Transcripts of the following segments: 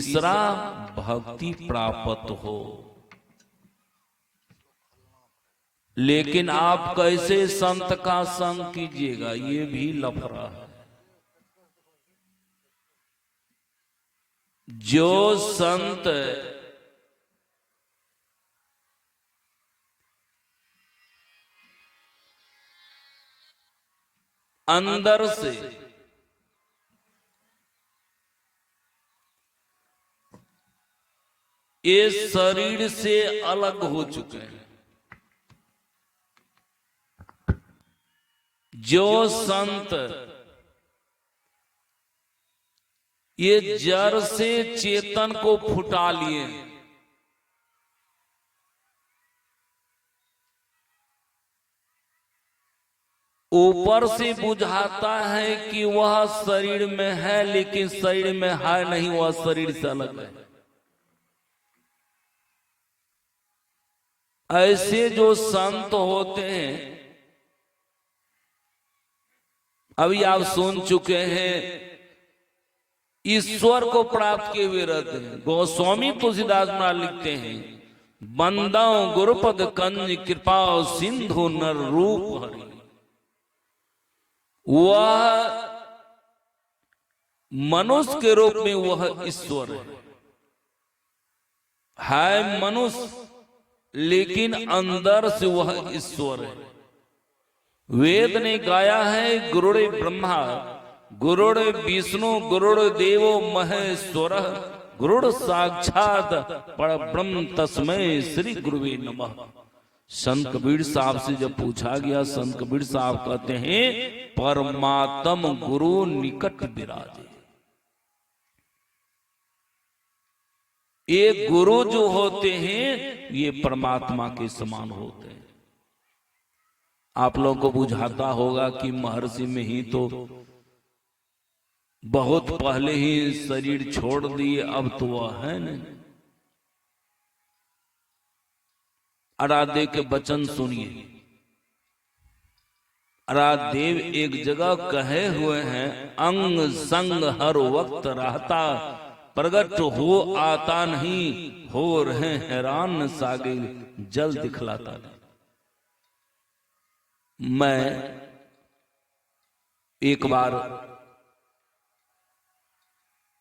तीसरा भक्ति प्राप्त हो। लेकिन आप कैसे संत का संग कीजिएगा, ये भी लफड़ा है। जो संत अंदर से ये शरीर से अलग हो चुके हैं, जो संत ये जड़ से चेतन को फुटा लिए, ऊपर से बुझाता है कि वह शरीर में है, लेकिन शरीर में है नहीं, वह शरीर से अलग है। ऐसे जो संत होते हैं, अभी आप सुन चुके हैं, ईश्वर को प्राप्त किए हुए रहते हैं। गोस्वामी तुलसीदास महाराज लिखते हैं, बंदो गुरुपद कंज कृपा सिंधु नर रूप हरि। वह मनुष्य के रूप में वह ईश्वर है मनुष्य, लेकिन अंदर से वह ईश्वर है। वेद ने गाया है, गुरुड़े ब्रह्मा गुरुड़े विष्णु गुरुड़ देवो महेश्वर गुरुड़ साक्षात परब्रह्म तस्मै श्री गुरुवे नमः। संत कबीर साहब से जब पूछा गया, संत कबीर साहब कहते हैं, परमात्म गुरु निकट विराजे। ये गुरु जो होते हैं ये परमात्मा के समान होते हैं। आप लोगों को बुझाता होगा कि महर्षि में ही तो बहुत पहले ही शरीर छोड़ दिए, अब तो वह है नहीं। आराध्य के वचन सुनिए। आराध्य एक जगह कहे हुए हैं, अंग संग हर वक्त रहता, प्रगट हो आता नहीं, हो रहे हैरान सागे जल दिखलाता नहीं। मैं एक बार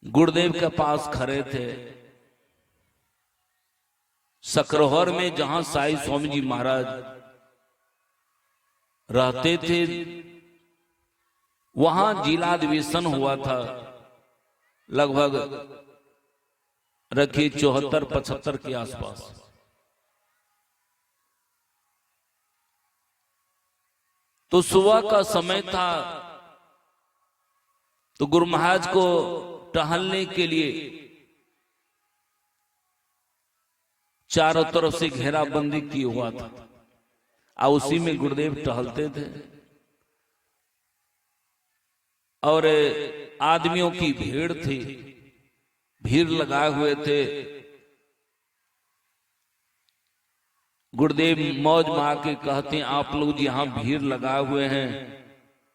गुरुदेव के पास खड़े थे, सकरोहर में, जहां साई स्वामी जी महाराज रहते थे। वहां जिला अधिवेशन हुआ था, लगभग रखिए 74-75 के आसपास। तो सुबह का समय था, तो गुरु महाराज को टहलने के लिए चारों तरफ से घेराबंदी की हुआ था, और उसी में गुरुदेव टहलते थे। और आदमियों की भीड़ थी, भीड़ लगाए हुए थे। गुरुदेव मौज मार के कहते हैं, आप लोग यहां भीड़ लगाए हुए हैं,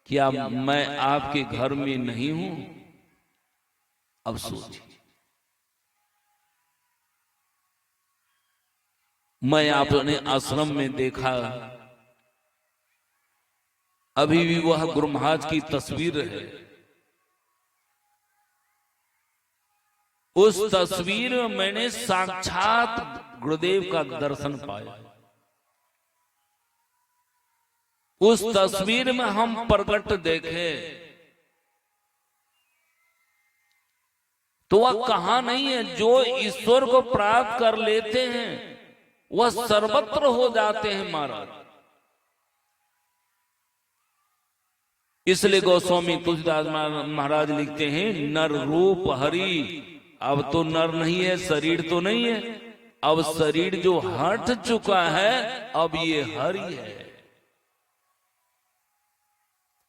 क्या मैं आपके घर में नहीं हूं? अब सोचिए, मैं आपने आश्रम में देखा, अभी भी वह गुरु महाराज की तस्वीर है। उस तस्वीर में मैंने साक्षात गुरुदेव का दर्शन पाया। उस तस्वीर में हम प्रकट देखे तो वह कहां नहीं है। जो ईश्वर को प्राप्त कर लेते हैं वह सर्वत्र हो जाते हैं महाराज। इसलिए गोस्वामी तुलसीदास महाराज लिखते हैं, नर रूप हरि। अब तो नर नहीं है, शरीर तो नहीं है, अब शरीर जो हट चुका है, अब ये हरि है।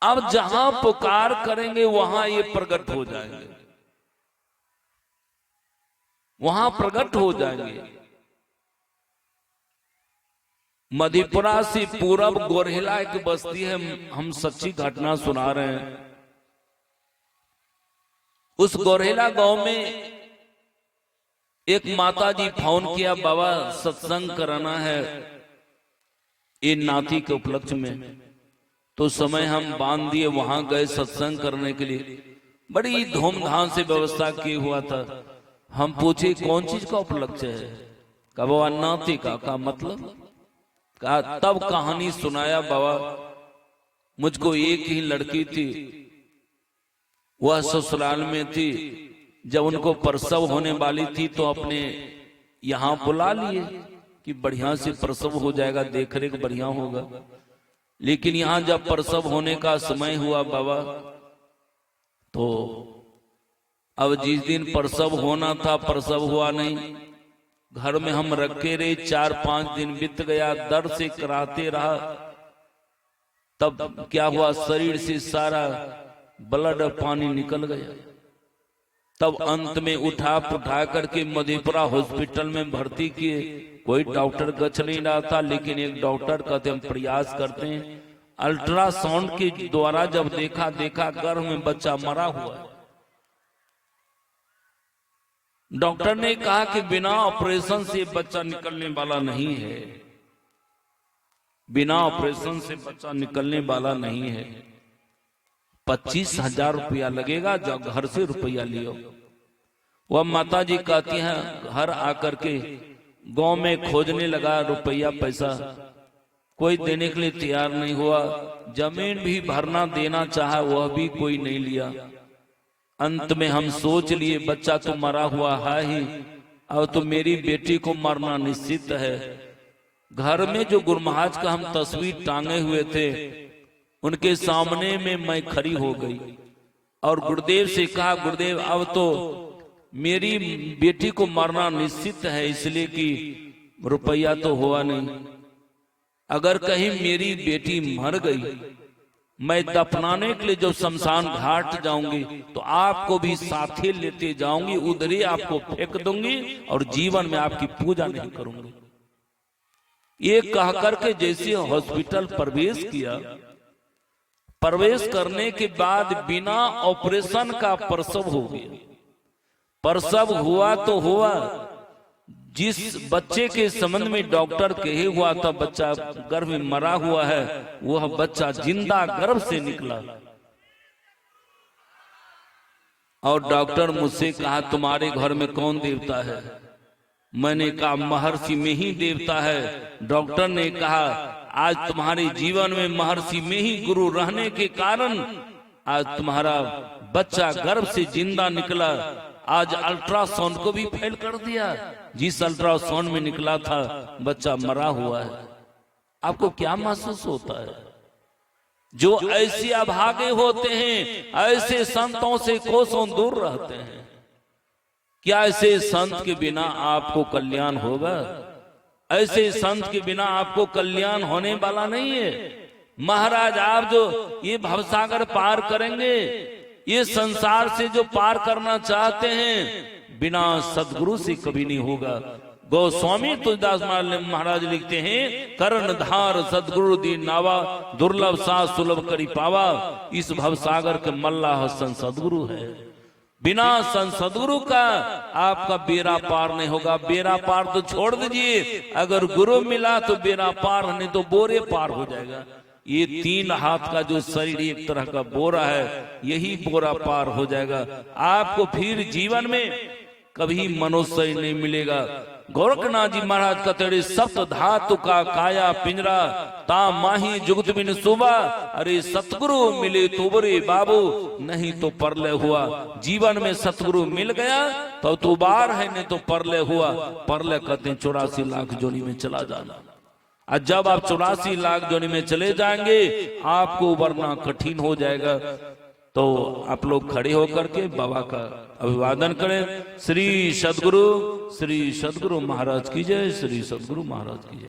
अब जहां पुकार करेंगे वहां ये प्रकट हो जाएंगे, वहां प्रकट हो जाएंगे। मधेपुरा से पूरब गोरहेला एक बस्ती है, हम सच्ची घटना सुना रहे हैं। उस गोरहेला गांव में एक माता जी फोन किया, बाबा सत्संग कराना है ये नाती के उपलक्ष्य में। तो समय हम बांध दिए, वहां गए सत्संग करने के लिए। बड़ी धूमधाम से व्यवस्था की हुआ था। हम पूछे कौन चीज का उपलक्ष्य है? कहा बाबा नाती का मतलब? कहा तब कहानी सुनाया। बाबा मुझको एक ही लड़की थी, वह ससुराल में थी। जब उनको प्रसव होने वाली थी तो अपने यहाँ बुला लिए कि बढ़िया से प्रसव हो जाएगा, देख रेख बढ़िया होगा। लेकिन यहाँ जब प्रसव होने का समय हुआ बाबा, तो अब जिस दिन प्रसव होना था प्रसव हुआ नहीं। घर में हम रखे रहे, 4-5 दिन बीत गया, दर्द से कराते रहा। तब क्या हुआ, शरीर से सारा ब्लड पानी निकल गया। तब अंत में उठा पुठा करके मधेपुरा हॉस्पिटल में भर्ती किए। कोई डॉक्टर गच नहीं रहा था, लेकिन एक डॉक्टर कहते हम प्रयास करते हैं। अल्ट्रासाउंड के द्वारा जब देखा गर्भ में बच्चा मरा हुआ है। डॉक्टर ने कहा कि बिना ऑपरेशन से बच्चा निकलने वाला नहीं है, बिना ऑपरेशन से बच्चा निकलने वाला नहीं है। 25,000 रुपया लगेगा, जब घर से रुपया लियो। वह माता जी कहती हैं घर आकर के गांव में खोजने लगा रुपया पैसा, कोई देने के लिए तैयार नहीं हुआ। जमीन भी भरना देना चाहा, वह भी कोई नहीं लिया। अंत में हम सोच लिए बच्चा तो मरा हुआ है ही, अब तो मेरी बेटी को मरना निश्चित है। घर में जो गुरु महाराज का हम तस्वीर टांगे हुए थे, उनके सामने में मैं खड़ी हो गई और गुरुदेव से कहा, गुरुदेव अब तो मेरी बेटी को मरना निश्चित है, इसलिए कि रुपया तो हुआ नहीं। अगर कहीं मेरी बेटी मर गई, मैं दफनाने के लिए जो शमशान घाट जाऊंगी तो आपको भी साथी लेते जाऊंगी, उधर ही आपको फेंक दूंगी और जीवन में आपकी पूजा नहीं करूंगी। ये कह करके जैसे हॉस्पिटल प्रवेश किया, प्रवेश करने के बाद बिना ऑपरेशन का प्रसव हो गया। प्रसव हुआ तो हुआ, जिस बच्चे के संबंध में डॉक्टर कहे हुआ था बच्चा गर्भ में मरा हुआ है, वह बच्चा जिंदा गर्भ से निकला। और डॉक्टर मुझसे कहा तुम्हारे घर में कौन देवता है? मैंने कहा महर्षि में ही देवता है। डॉक्टर ने कहा आज तुम्हारे जीवन में महर्षि में ही गुरु रहने के कारण आज तुम्हारा बच्चा गर्भ से जिंदा निकला। आज अल्ट्रासाउंड को भी फेल कर दिया, जिस अल्ट्रासाउंड में निकला था बच्चा मरा हुआ है। आपको क्या महसूस होता है? जो ऐसे अभागे होते हैं, ऐसे संतों से कोसों दूर रहते हैं। क्या ऐसे संत के बिना आपको कल्याण होगा? ऐसे संत के बिना आपको कल्याण होने वाला नहीं है। महाराज आप जो ये भवसागर पार करेंगे, ये संसार से जो पार करना चाहते हैं, बिना सदगुरु से कभी नहीं होगा। गोस्वामी तुलसीदास महाराज लिखते हैं, करण धार सदगुरु दीन नावा, दुर्लभ सा सुलभ करी पावा। इस भवसागर के मल्लाह सन सदगुरु है। बिना सन सदगुरु का आपका बेड़ा पार नहीं होगा। बेड़ा पार तो छोड़ दीजिए, अगर गुरु मिला तो बेड़ा पार, नहीं तो बोरे पार हो जाएगा। ये 3 हाथ का जो शरीर एक तरह का बोरा है, यही बोरा पार हो जाएगा। आपको फिर जीवन में कभी मनुष्य नहीं मिलेगा। गोरखनाथ जी महाराज कहते सप्त धातु का काया पिंजरा, ता माही जुगत बिन सुबा। अरे सतगुरु मिले तो बरे बाबू, नहीं तो परले हुआ। जीवन में सतगुरु मिल गया तो बार है, नहीं तो परले हुआ। परले कहते हैं 84 लाख जोनी में चला जाना। और जब आप 84 लाख जोनी में चले जाएंगे, आपको उबरना कठिन हो जाएगा। तो आप लोग खड़े होकर के बाबा का अभिवादन करें। श्री सदगुरु महाराज की जय, श्री सदगुरु महाराज की जय।